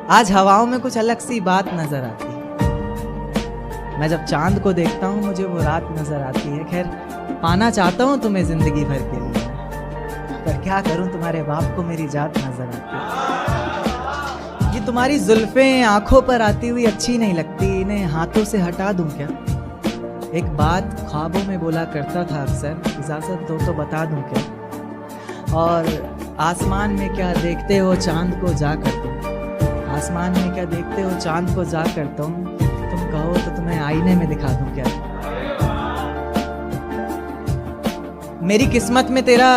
आज हवाओं में कुछ अलग सी बात नजर आती है। मैं जब चांद को देखता हूँ मुझे वो रात नजर आती है। खैर पाना चाहता हूँ तुम्हें जिंदगी भर के लिए, पर क्या करूँ तुम्हारे बाप को मेरी जात नजर आती है। ये तुम्हारी जुल्फें आंखों पर आती हुई अच्छी नहीं लगती, इन्हें हाथों से हटा दूं क्या? एक बात ख्वाबों में बोला करता था अक्सर, इजाजत दो तो बता दूं क्या? और आसमान में क्या देखते हो चांद को जा कर तुम, आसमान में क्या देखते हो चांद को जा कर तुम कहो तो तुम्हें आईने में दिखा दूं क्या? मेरी किस्मत में तेरा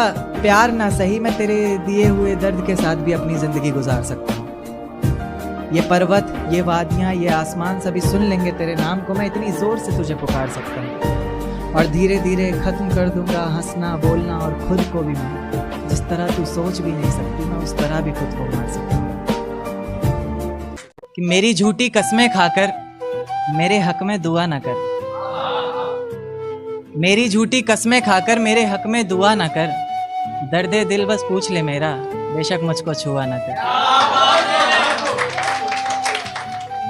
प्यार ना सही, मैं तेरे दिए हुए दर्द के साथ भी अपनी जिंदगी गुजार सकता हूँ। ये पर्वत, ये वादियाँ, ये आसमान सभी सुन लेंगे तेरे नाम को, मैं इतनी जोर से तुझे पुकार सकता हूँ। और धीरे धीरे खत्म कर दूंगा हंसना बोलना और खुद को भी मैं, जिस तरह तू सोच भी नहीं सकती मैं उस तरह भी खुद को मार सकता हूँ। कि मेरी झूठी कस्में खाकर मेरे हक में दुआ ना कर, मेरी झूठी कस्में खाकर मेरे हक में दुआ ना कर, दर्दे दिल बस पूछ ले मेरा, बेशक मुझको छुआ ना कर।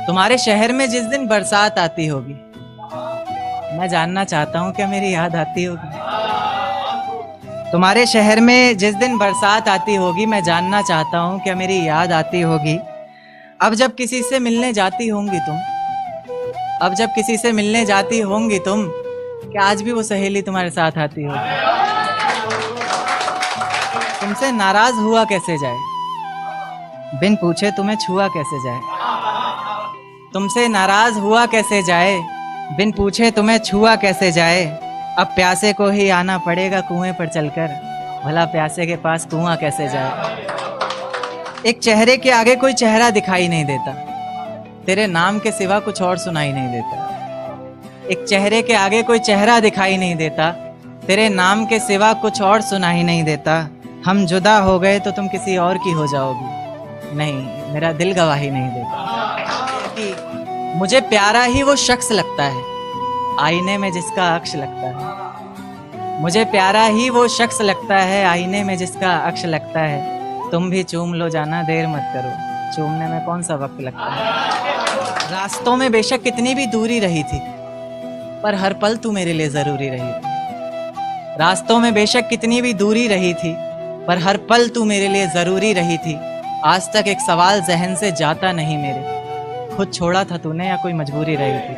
तुम्हारे शहर में जिस दिन बरसात आती होगी मैं जानना चाहता हूँ क्या मेरी याद आती होगी? तुम्हारे शहर में जिस दिन बरसात आती होगी मैं जानना चाहता हूँ क्या मेरी याद आती होगी? अब जब किसी से मिलने जाती होंगी तुम, अब जब किसी से मिलने जाती होंगी तुम, क्या आज भी वो सहेली तुम्हारे साथ आती होगी? तुमसे नाराज हुआ कैसे जाए, बिन पूछे तुम्हें छुआ कैसे जाए? तुमसे नाराज हुआ कैसे जाए, बिन पूछे तुम्हें छुआ कैसे जाए? अब प्यासे को ही आना पड़ेगा कुएं पर चलकर, भला प्यासे के पास कुआं कैसे जाए? एक चेहरे के आगे कोई चेहरा दिखाई नहीं देता, तेरे नाम के सिवा कुछ और सुनाई नहीं देता। एक चेहरे के आगे कोई चेहरा दिखाई नहीं देता, तेरे नाम के सिवा कुछ और सुनाई नहीं देता। हम जुदा हो गए तो तुम किसी और की हो जाओगी, नहीं मेरा दिल गवाही नहीं देता। कि मुझे प्यारा ही वो शख्स लगता है आईने में जिसका अक्ष लगता है, मुझे प्यारा ही वो शख्स लगता है आईने में जिसका अक्ष लगता है। तुम भी चूम लो जाना देर मत करो, चूमने में कौन सा वक्त लगता है। रास्तों में बेशक कितनी भी दूरी रही थी पर हर पल तू मेरे लिए जरूरी रही थी। रास्तों में बेशक कितनी भी दूरी रही थी पर हर पल तू मेरे लिए जरूरी रही थी। आज तक एक सवाल जहन से जाता नहीं मेरे, खुद छोड़ा था तूने या कोई मजबूरी रही थी।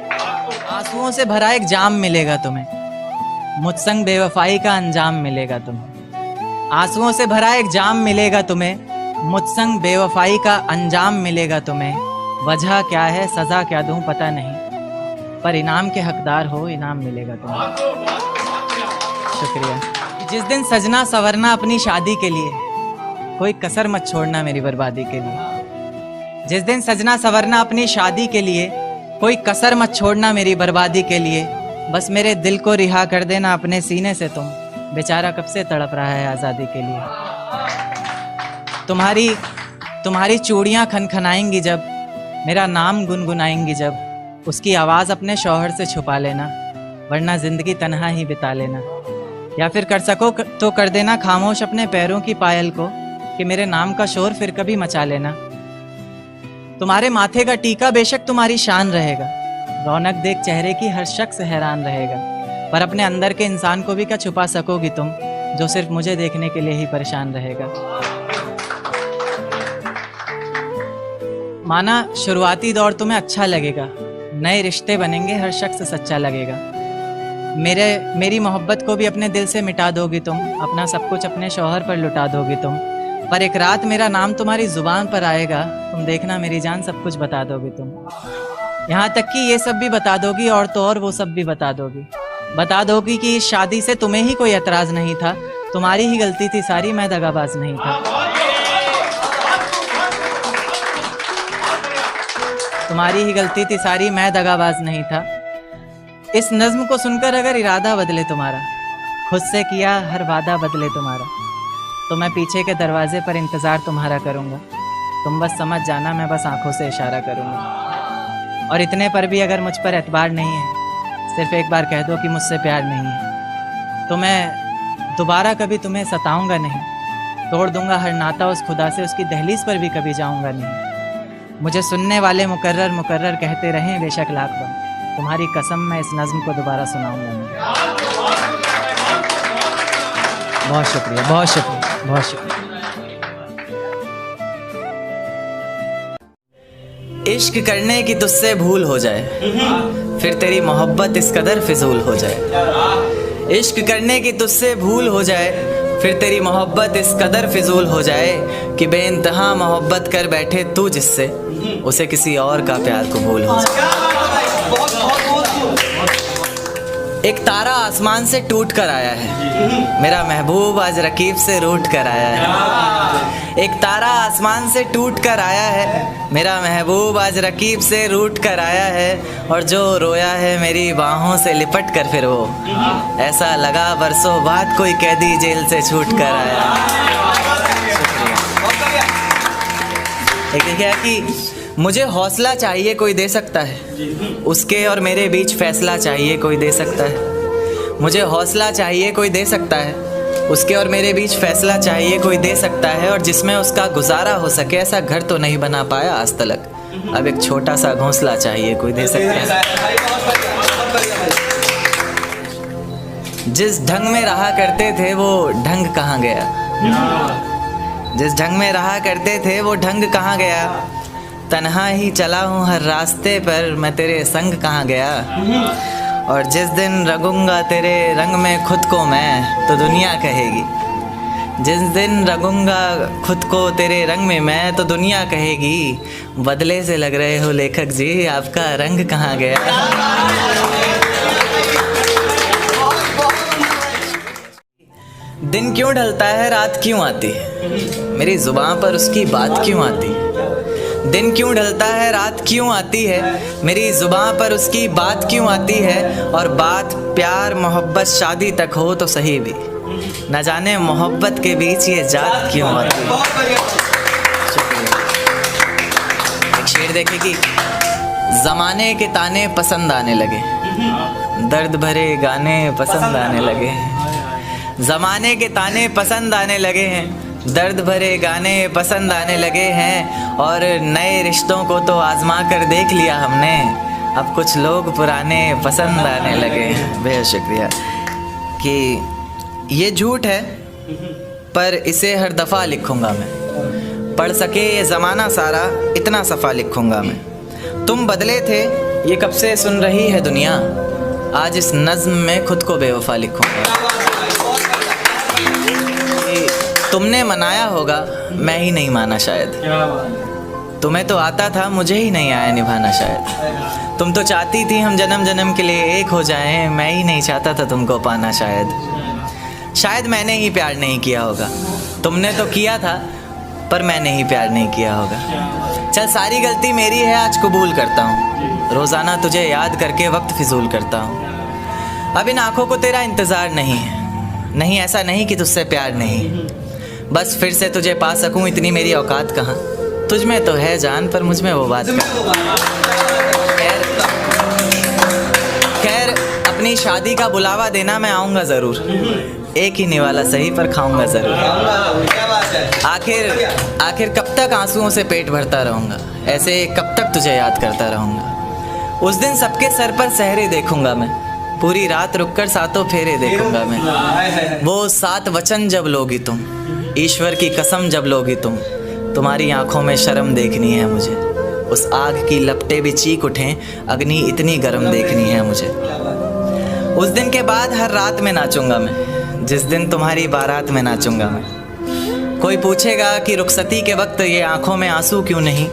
आंसुओं से भरा एक जाम मिलेगा तुम्हें, मुझ संग बेवफाई का अंजाम मिलेगा तुम्हें। आंसुओं से भरा एक जाम मिलेगा तुम्हें, मुझ संग बेवफाई का अंजाम मिलेगा तुम्हें। वजह क्या है सजा क्या दूं पता नहीं, पर इनाम के हकदार हो इनाम मिलेगा तुम्हें। शुक्रिया। जिस दिन सजना संवरना अपनी शादी के लिए, कोई कसर मत छोड़ना मेरी बर्बादी के लिए। जिस दिन सजना संवरना अपनी शादी के लिए, कोई कसर मत छोड़ना मेरी बर्बादी के लिए। बस मेरे दिल को रिहा कर देना अपने सीने से तुम, बेचारा कब से तड़प रहा है आज़ादी के लिए। तुम्हारी चूड़ियाँ खनखनाएंगी जब, मेरा नाम गुनगुनाएंगी जब, उसकी आवाज़ अपने शौहर से छुपा लेना, वरना ज़िंदगी तन्हा ही बिता लेना। या फिर कर सको तो कर देना खामोश अपने पैरों की पायल को, कि मेरे नाम का शोर फिर कभी मचा लेना। तुम्हारे माथे का टीका बेशक तुम्हारी शान रहेगा, रौनक देख चेहरे की हर शख्स हैरान रहेगा, पर अपने अंदर के इंसान को भी क्या छुपा सकोगी तुम, जो सिर्फ मुझे देखने के लिए ही परेशान रहेगा। माना शुरुआती दौर तुम्हें अच्छा लगेगा, नए रिश्ते बनेंगे हर शख्स सच्चा लगेगा। मेरी मोहब्बत को भी अपने दिल से मिटा दोगी तुम, अपना सब कुछ अपने शौहर पर लुटा दोगी तुम। पर एक रात मेरा नाम तुम्हारी जुबान पर आएगा, तुम देखना मेरी जान सब कुछ बता दोगी तुम। यहाँ तक कि ये सब भी बता दोगी और तो और वो सब भी बता दोगी कि इस शादी से तुम्हें ही कोई एतराज़ नहीं था, तुम्हारी ही गलती थी सारी, मैं दगाबाज नहीं था। तुम्हारी ही गलती थी सारी, मैं दगाबाज नहीं था। इस नज्म को सुनकर अगर इरादा बदले तुम्हारा, खुद से किया हर वादा बदले तुम्हारा, तो मैं पीछे के दरवाजे पर इंतज़ार तुम्हारा करूँगा। तुम बस समझ जाना मैं बस आंखों से इशारा करूँगा। और इतने पर भी अगर मुझ पर एतबार नहीं है, सिर्फ एक बार कह दो कि मुझसे प्यार नहीं है, तो मैं दोबारा कभी तुम्हें सताऊँगा नहीं, तोड़ दूँगा हर नाता उस खुदा से, उसकी दहलीज पर भी कभी जाऊँगा नहीं। मुझे सुनने वाले मुकर्रर मुकर्रर कहते रहें बेशक लाख बार, तुम्हारी कसम मैं इस नज़्म को दोबारा सुनाऊंगा मैं। बहुत शुक्रिया, बहुत शुक्रिया, बहुत शुक्रिया। इश्क करने की तुझसे भूल हो जाए, फिर तेरी मोहब्बत इस कदर फिजूल हो जाए। इश्क करने की तुझसे भूल हो जाए, फिर तेरी मोहब्बत इस कदर फिजूल हो जाए कि बेइंतहा मोहब्बत कर बैठे तू जिससे, उसे किसी और का प्यार कबूल हो जाए। एक तारा आसमान से टूट कर आया है, मेरा महबूब आज रकीब से रूठ कर आया है। एक तारा आसमान से टूट कर आया है, मेरा महबूब आज रकीब से रूठ कर आया है। और जो रोया है मेरी बाहों से लिपट कर, फिर वो ऐसा लगा बरसों बाद कोई कैदी जेल से छूट कर आया। एक क्या कि मुझे हौसला चाहिए कोई दे सकता है, उसके और मेरे बीच फैसला चाहिए कोई दे सकता है। मुझे हौसला चाहिए कोई दे सकता है, उसके और मेरे बीच फैसला चाहिए कोई दे सकता है। और जिसमें उसका गुजारा हो सके, ऐसा घर तो नहीं बना पाया आज तलक, अब एक छोटा सा घोंसला चाहिए कोई दे सकता है। जिस ढंग में रहा करते थे वो ढंग कहाँ गया, जिस ढंग में रहा करते थे वो ढंग कहाँ गया। तन्हा ही चला हूँ हर रास्ते पर, मैं तेरे संग कहाँ गया। और जिस दिन रंगूंगा तेरे रंग में खुद को मैं, तो दुनिया कहेगी। जिस दिन रंगूंगा खुद को तेरे रंग में मैं, तो दुनिया कहेगी बदले से लग रहे हो लेखक जी, आपका रंग कहाँ गया। दिन क्यों ढलता है रात क्यों आती है, मेरी जुबान पर उसकी बात क्यों आती है। दिन क्यों ढलता है रात क्यों आती है, मेरी जुबान पर उसकी बात क्यों आती है। और बात प्यार मोहब्बत शादी तक हो तो सही भी, न जाने मोहब्बत के बीच ये जात क्यों आती है। एक शेर देखे कि ज़माने के ताने पसंद आने लगे, दर्द भरे गाने पसंद आने लगे। ज़माने के ताने पसंद आने लगे हैं, दर्द भरे गाने पसंद आने लगे हैं। और नए रिश्तों को तो आजमा कर देख लिया हमने, अब कुछ लोग पुराने पसंद आने लगे हैं। बेहद शुक्रिया। कि ये झूठ है पर इसे हर दफ़ा लिखूँगा मैं, पढ़ सके ये ज़माना सारा इतना सफ़ा लिखूँगा मैं। तुम बदले थे ये कब से सुन रही है दुनिया, आज इस नज़्म में खुद को बेवफा लिखूँगा। तुमने मनाया होगा मैं ही नहीं माना शायद, तुम्हें तो आता था मुझे ही नहीं आया निभाना शायद। तुम तो चाहती थी हम जन्म जन्म के लिए एक हो जाएं, मैं ही नहीं चाहता था तुमको पाना शायद। शायद मैंने ही प्यार नहीं किया होगा, तुमने तो किया था पर मैंने ही प्यार नहीं किया होगा। चल सारी गलती मेरी है आज कबूल करता हूँ, रोज़ाना तुझे याद करके वक्त फिजूल करता हूँ। अब इन आँखों को तेरा इंतज़ार नहीं है, नहीं ऐसा नहीं कि तुझसे प्यार नहीं, बस फिर से तुझे पा सकूं इतनी मेरी औकात कहाँ। तुझ में तो है जान पर मुझ में वो बात कहाँ। खैर अपनी शादी का बुलावा देना मैं आऊँगा ज़रूर, एक ही निवाला सही पर खाऊँगा ज़रूर। आखिर कब तक आंसुओं से पेट भरता रहूँगा, ऐसे कब तक तुझे याद करता रहूँगा। उस दिन सबके सर पर सहरे देखूँगा मैं, पूरी रात रुककर सातों फेरे देखूँगा मैं। वो 7 वचन जब लोगी तुम, ईश्वर की कसम जब लोगी तुम, तुम्हारी आंखों में शर्म देखनी है मुझे। उस आग की लपटें भी चीख उठें, अग्नि इतनी गर्म देखनी है मुझे। उस दिन के बाद हर रात में नाचूंगा मैं, जिस दिन तुम्हारी बारात में नाचूंगा मैं। कोई पूछेगा कि रुखसती के वक्त ये आंखों में आंसू क्यों नहीं,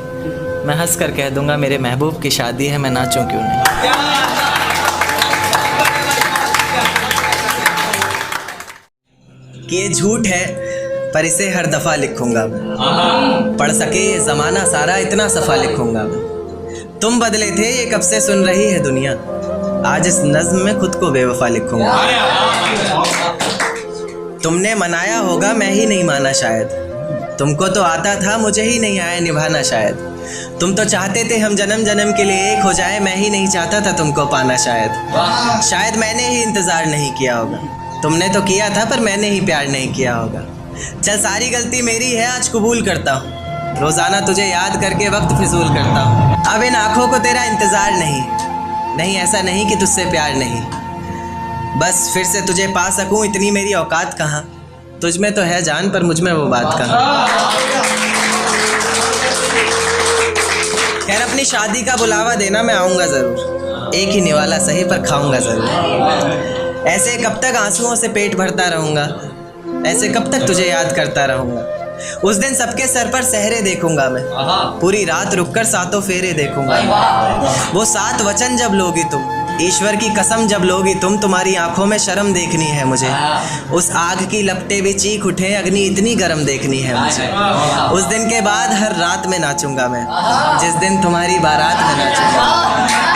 मैं हंस कर कह दूंगा मेरे महबूब की शादी है, मैं नाचूं क्यों नहीं। कि ये झूठ है पर इसे हर दफ़ा लिखूँगा मैं, पढ़ सके ये ज़माना सारा इतना सफ़ा लिखूँगा मैं। तुम बदले थे ये कब से सुन रही है दुनिया, आज इस नज़्म में खुद को बेवफा लिखूँगा। तुमने मनाया होगा मैं ही नहीं माना शायद, तुमको तो आता था मुझे ही नहीं आया निभाना शायद। तुम तो चाहते थे हम जन्म जन्म के लिए एक हो जाए, मैं ही नहीं चाहता था तुमको पाना शायद। शायद मैंने ही इंतज़ार नहीं किया होगा, तुमने तो किया था पर मैंने ही प्यार नहीं किया होगा। चल सारी गलती मेरी है आज कबूल करता हूँ, रोजाना तुझे याद करके वक्त फिजूल करता हूँ। अब इन आँखों को तेरा इंतजार नहीं, ऐसा नहीं कि तुझसे प्यार नहीं। बस फिर से तुझे पा सकूं इतनी मेरी औकात कहाँ। तुझ में तो है जान पर मुझ में वो बात कहाँ। खैर अपनी शादी का बुलावा देना, मैं आऊँगा ज़रूर। एक ही निवाला सही पर खाऊंगा ज़रूर। ऐसे कब तक आंसुओं से पेट भरता रहूँगा, ऐसे कब तक तुझे याद करता रहूँगा। उस दिन सबके सर पर सहरे देखूंगा मैं, पूरी रात रुककर सातों फेरे देखूंगा। वो 7 वचन जब लोगी तुम, ईश्वर की कसम जब लोगी तुम, तुम्हारी आंखों में शर्म देखनी है मुझे। उस आग की लपटें भी चीख उठे, अग्नि इतनी गर्म देखनी है मुझे। उस दिन के बाद हर रात में नाचूंगा मैं, जिस दिन तुम्हारी बारात में नाचूंगा।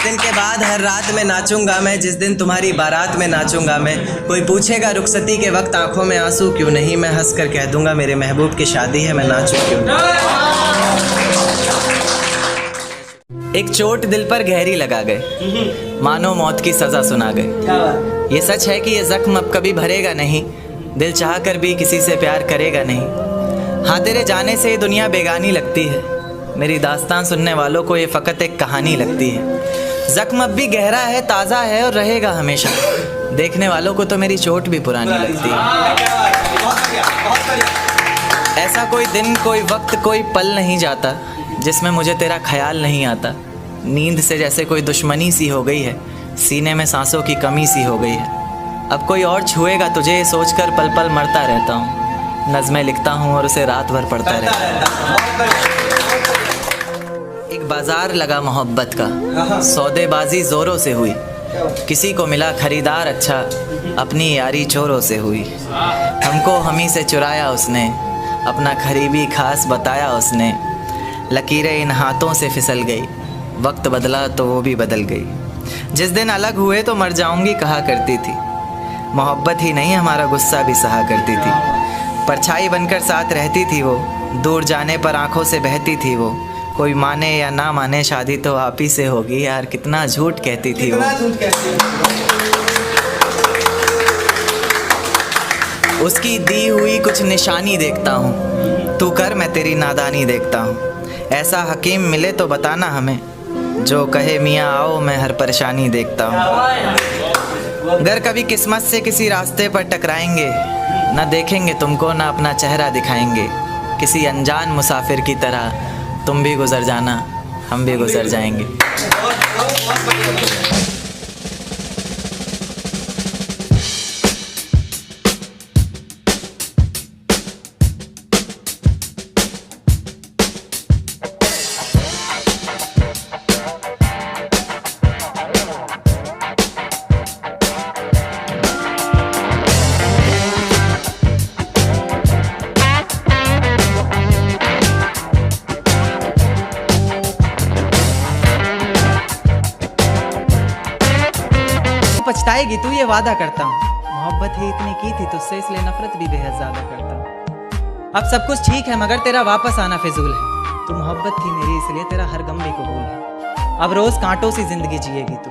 दिन के बाद हर रात में नाचूंगा मैं, जिस दिन तुम्हारी बारात में नाचूंगा मैं। कोई पूछेगा रुखसती के वक्त आंखों में आंसू क्यों नहीं, मैं हंस कर कह दूंगा मेरे महबूब की शादी है, मैं नाचूं क्यों नहीं। एक चोट दिल पर गहरी लगा गए, मानो मौत की सजा सुना गए। ये सच है कि ये जख्म अब कभी भरेगा नहीं, दिल चाह कर भी किसी से प्यार करेगा नहीं। हाँ तेरे जाने से ये दुनिया बेगानी लगती है, मेरी दास्तान सुनने वालों को ये फ़कत एक कहानी लगती है। जख्म अब भी गहरा है, ताज़ा है और रहेगा हमेशा, देखने वालों को तो मेरी चोट भी पुरानी लगती है। ऐसा कोई दिन, कोई वक्त, कोई पल नहीं जाता जिसमें मुझे तेरा ख्याल नहीं आता। नींद से जैसे कोई दुश्मनी सी हो गई है, सीने में सांसों की कमी सी हो गई है। अब कोई और छुएगा तुझे ये सोचकर पल पल मरता रहता हूँ। नज़्में लिखता हूँ और उसे रात भर पढ़ता रहता हूँ। एक बाजार लगा मोहब्बत का, सौदेबाजी जोरों से हुई, किसी को मिला खरीदार अच्छा, अपनी यारी चोरों से हुई। हमको हमी से चुराया उसने, अपना करीबी खास बताया उसने। लकीरें इन हाथों से फिसल गई, वक्त बदला तो वो भी बदल गई। जिस दिन अलग हुए तो मर जाऊंगी कहा करती थी, मोहब्बत ही नहीं हमारा गुस्सा भी सहा करती थी। परछाई बनकर साथ रहती थी वो, दूर जाने पर आंखों से बहती थी वो। कोई माने या ना माने शादी तो आप ही से होगी, यार कितना झूठ कहती थी वो। उसकी दी हुई कुछ निशानी देखता हूँ, तू कर मैं तेरी नादानी देखता हूँ। ऐसा हकीम मिले तो बताना हमें, जो कहे मियाँ आओ मैं हर परेशानी देखता हूँ। अगर कभी किस्मत से किसी रास्ते पर टकराएंगे, ना देखेंगे तुमको ना अपना चेहरा दिखाएंगे। किसी अनजान मुसाफिर की तरह तुम भी गुजर जाना, हम भी गुजर जाएंगे। पछताएगी तू ये वादा करता हूँ, मोहब्बत ही इतनी की थी तुझसे इसलिए नफरत भी बेहद ज्यादा करता हूँ। अब सब कुछ ठीक है मगर तेरा वापस आना फिजूल है, तू मोहब्बत थी मेरी इसलिए तेरा हर गम भी कबूल है। अब रोज कांटों सी जिंदगी जिएगी तू,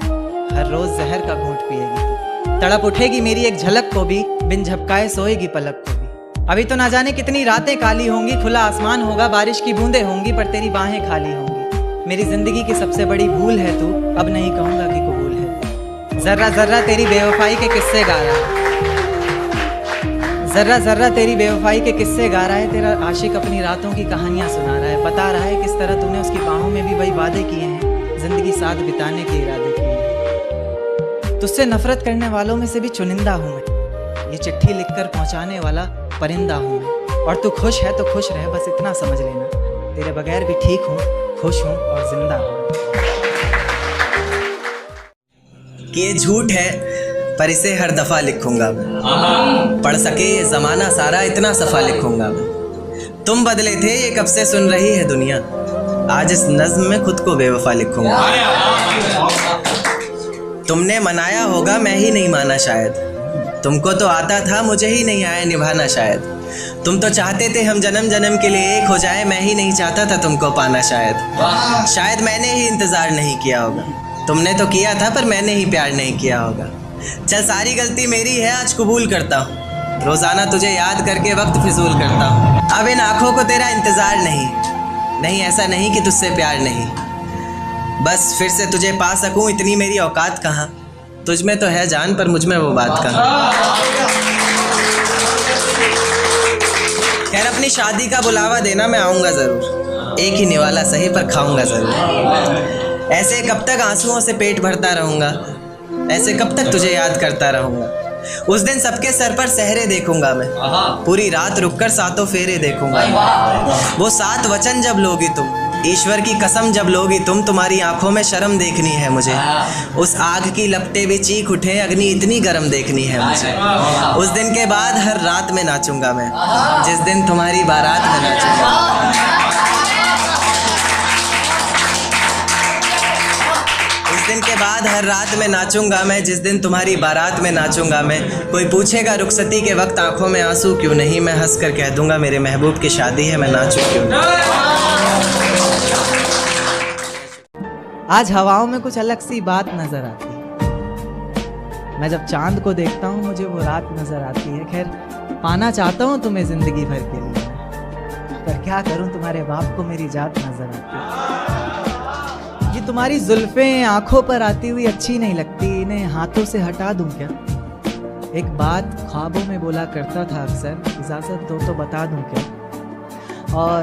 हर रोज जहर का घूंट पिएगी तू। तड़प उठेगी मेरी एक झलक को भी, बिन झपकाए सोएगी पलक को भी। अभी तो ना जाने कितनी रातें काली होंगी, खुला आसमान होगा बारिश की बूंदें होंगी, पर तेरी बाहें खाली होंगी। मेरी जिंदगी की सबसे बड़ी भूल है तू, अब नहीं कहूँगा कि कबूल है। जर्रा जर्रा तेरी बेवफाई के किस्से गा रहा है, जर्रा जर्रा तेरी बेवफाई के किस्से गा रहा है। तेरा आशिक अपनी रातों की कहानियां सुना रहा है, बता रहा है किस तरह तूने उसकी बाहों में भी वही वादे किए हैं, जिंदगी साथ बिताने के इरादे किए हैं। तुझसे नफरत करने वालों में से भी चुनिंदा हूँ मैं, ये चिट्ठी लिखकर पहुँचाने वाला परिंदा हूँ मैं। और तू खुश है तो खुश रह, बस इतना समझ लेना, तेरे बगैर भी ठीक हूँ, खुश हूँ और जिंदा हूँ। कि ये झूठ है पर इसे हर दफ़ा लिखूंगा मैं, पढ़ सके ये ज़माना सारा इतना सफ़ा लिखूंगा मैं। तुम बदले थे ये कब से सुन रही है दुनिया, आज इस नज़्म में खुद को बेवफा लिखूंगा। तुमने मनाया होगा मैं ही नहीं माना शायद, तुमको तो आता था मुझे ही नहीं आया निभाना शायद। तुम तो चाहते थे हम जन्म जन्म के लिए एक हो जाए, मैं ही नहीं चाहता था तुमको पाना शायद। शायद मैंने ही इंतज़ार नहीं किया होगा, तुमने तो किया था पर मैंने ही प्यार नहीं किया होगा। चल सारी गलती मेरी है आज कबूल करता हूँ, रोजाना तुझे याद करके वक्त फिजूल करता हूँ। अब इन आंखों को तेरा इंतजार नहीं, नहीं ऐसा नहीं कि तुझसे प्यार नहीं, बस फिर से तुझे पा सकूं इतनी मेरी औकात कहाँ। तुझ में तो है जान पर मुझ में वो बात कहाँ। खैर अपनी शादी का बुलावा देना, मैं आऊँगा ज़रूर, एक ही निवाला सही पर खाऊंगा ज़रूर। ऐसे कब तक आंसुओं से पेट भरता रहूँगा, ऐसे कब तक तुझे याद करता रहूँगा। उस दिन सबके सर पर सहरे देखूंगा मैं, पूरी रात रुककर सातों फेरे देखूंगा। वो 7 वचन जब लोगी तुम, ईश्वर की कसम जब लोगी तुम, तुम्हारी आंखों में शर्म देखनी है मुझे। उस आग की लपटें भी चीख उठे, अग्नि इतनी गर्म देखनी है मुझे। उस दिन के बाद हर रात में नाचूंगा मैं, जिस दिन तुम्हारी बारात में नाचूंगा। उस दिन के बाद हर रात में नाचूंगा मैं, जिस दिन तुम्हारी बारात में नाचूंगा मैं। कोई पूछेगा रुखसती के वक्त आंखों में आंसू क्यों नहीं, मैं हंस कर कह दूंगा मेरे महबूब की शादी है, मैं नाचूं क्यों नहीं। आज हवाओं में कुछ अलग सी बात नजर आती है। मैं जब चांद को देखता हूँ मुझे वो रात नजर आती है। खैर पाना चाहता हूँ तुम्हें जिंदगी भर के लिए, पर क्या करूँ तुम्हारे बाप को मेरी जात नजर आती है। ये तुम्हारी जुल्फें आंखों पर आती हुई अच्छी नहीं लगती, इन्हें हाथों से हटा दूं क्या। एक बात ख्वाबों में बोला करता था अक्सर, इजाजत दो तो बता दूं क्या। और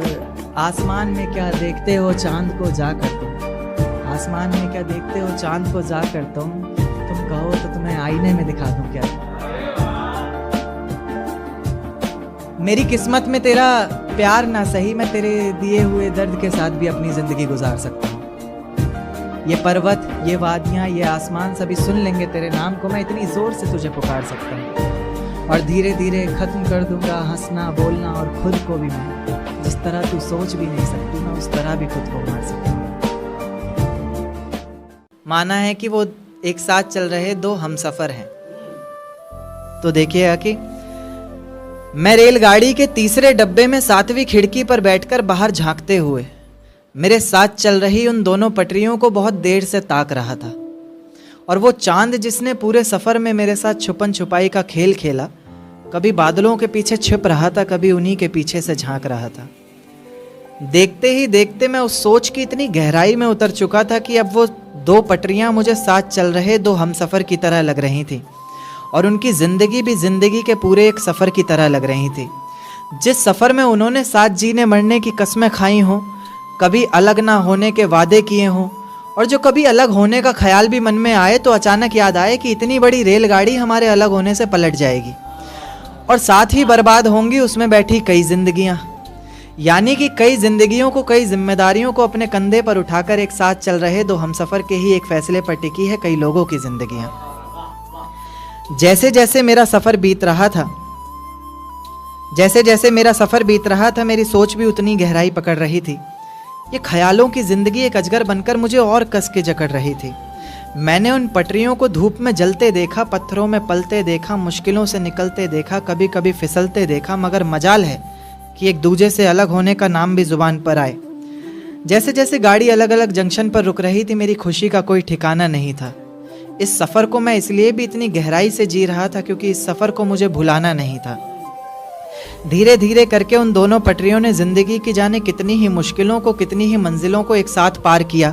आसमान में क्या देखते हो चांद को जा कर तुम, आसमान में क्या देखते हो चांद को जा कर तुम कहो तो तुम्हें आईने में दिखा दूं क्या। मेरी किस्मत में तेरा प्यार ना सही, मैं तेरे दिए हुए दर्द के साथ भी अपनी जिंदगी गुजार सकता हूँ। ये पर्वत, ये वादियाँ, ये आसमान सभी सुन लेंगे तेरे नाम को, मैं इतनी जोर से तुझे पुकार सकता हूँ। और धीरे धीरे खत्म कर दूंगा हंसना बोलना, और खुद को भी मैं जिस तरह तू सोच भी नहीं सकती, मैं उस तरह भी खुद को मार सकता हूँ। माना है कि वो एक साथ चल रहे 2 हमसफर हैं। तो देखिएगा कि मैं रेलगाड़ी के तीसरे डब्बे में 7वीं खिड़की पर बैठकर बाहर झांकते हुए मेरे साथ चल रही उन दोनों पटरियों को बहुत देर से ताक रहा था। और वो चांद जिसने पूरे सफ़र में मेरे साथ छुपन छुपाई का खेल खेला, कभी बादलों के पीछे छिप रहा था, कभी उन्हीं के पीछे से झांक रहा था। देखते ही देखते मैं उस सोच की इतनी गहराई में उतर चुका था कि अब वो 2 पटरियां मुझे साथ चल रहे 2 हमसफ़र की तरह लग रही थी, और उनकी ज़िंदगी भी ज़िंदगी के पूरे एक सफ़र की तरह लग रही थी। जिस सफ़र में उन्होंने साथ जीने मरने की कस्में खाई हों, कभी अलग ना होने के वादे किए हों, और जो कभी अलग होने का ख्याल भी मन में आए तो अचानक याद आए कि इतनी बड़ी रेलगाड़ी हमारे अलग होने से पलट जाएगी, और साथ ही बर्बाद होंगी उसमें बैठी कई जिंदगियां। यानी कि कई जिंदगियों को, कई जिम्मेदारियों को अपने कंधे पर उठाकर एक साथ चल रहे 2 हमसफ़र के ही एक फैसले पर टिकी है कई लोगों की जिंदगियां। जैसे जैसे मेरा सफ़र बीत रहा था, मेरी सोच भी उतनी गहराई पकड़ रही थी। ये ख्यालों की ज़िंदगी एक अजगर बनकर मुझे और कस के जकड़ रही थी। मैंने उन पटरियों को धूप में जलते देखा, पत्थरों में पलते देखा, मुश्किलों से निकलते देखा, कभी कभी फिसलते देखा, मगर मजाल है कि एक दूजे से अलग होने का नाम भी ज़ुबान पर आए। जैसे जैसे गाड़ी अलग अलग जंक्शन पर रुक रही थी, मेरी खुशी का कोई ठिकाना नहीं था। इस सफ़र को मैं इसलिए भी इतनी गहराई से जी रहा था क्योंकि इस सफ़र को मुझे भुलाना नहीं था। धीरे धीरे करके उन दोनों पटरियों ने ज़िंदगी की जाने कितनी ही मुश्किलों को, कितनी ही मंजिलों को एक साथ पार किया।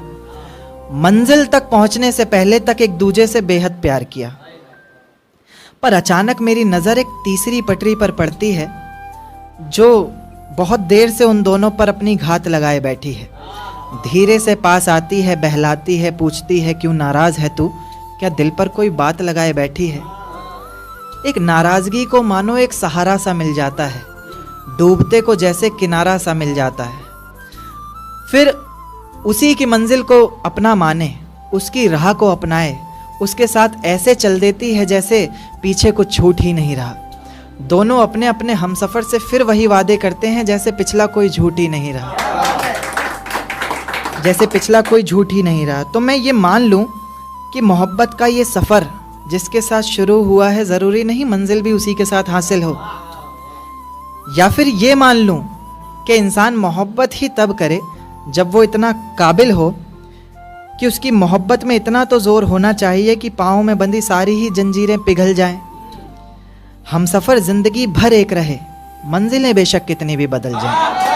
मंजिल तक पहुंचने से पहले तक एक दूजे से बेहद प्यार किया। पर अचानक मेरी नज़र एक तीसरी पटरी पर पड़ती है जो बहुत देर से उन दोनों पर अपनी घात लगाए बैठी है। धीरे से पास आती है, बहलाती है, पूछती है क्यों नाराज़ है तू, क्या दिल पर कोई बात लगाए बैठी है। एक नाराज़गी को मानो एक सहारा सा मिल जाता है, डूबते को जैसे किनारा सा मिल जाता है। फिर उसी की मंजिल को अपना माने, उसकी राह को अपनाए, उसके साथ ऐसे चल देती है जैसे पीछे कुछ छूट ही नहीं रहा। दोनों अपने अपने हमसफ़र से फिर वही वादे करते हैं जैसे पिछला कोई झूठ ही नहीं रहा, तो मैं ये मान लूँ कि मोहब्बत का ये सफ़र जिसके साथ शुरू हुआ है ज़रूरी नहीं मंजिल भी उसी के साथ हासिल हो। या फिर ये मान लूँ कि इंसान मोहब्बत ही तब करे जब वो इतना काबिल हो कि उसकी मोहब्बत में इतना तो ज़ोर होना चाहिए कि पाँव में बंधी सारी ही जंजीरें पिघल जाएं। हम सफ़र ज़िंदगी भर एक रहे, मंजिलें बेशक कितनी भी बदल जाएं।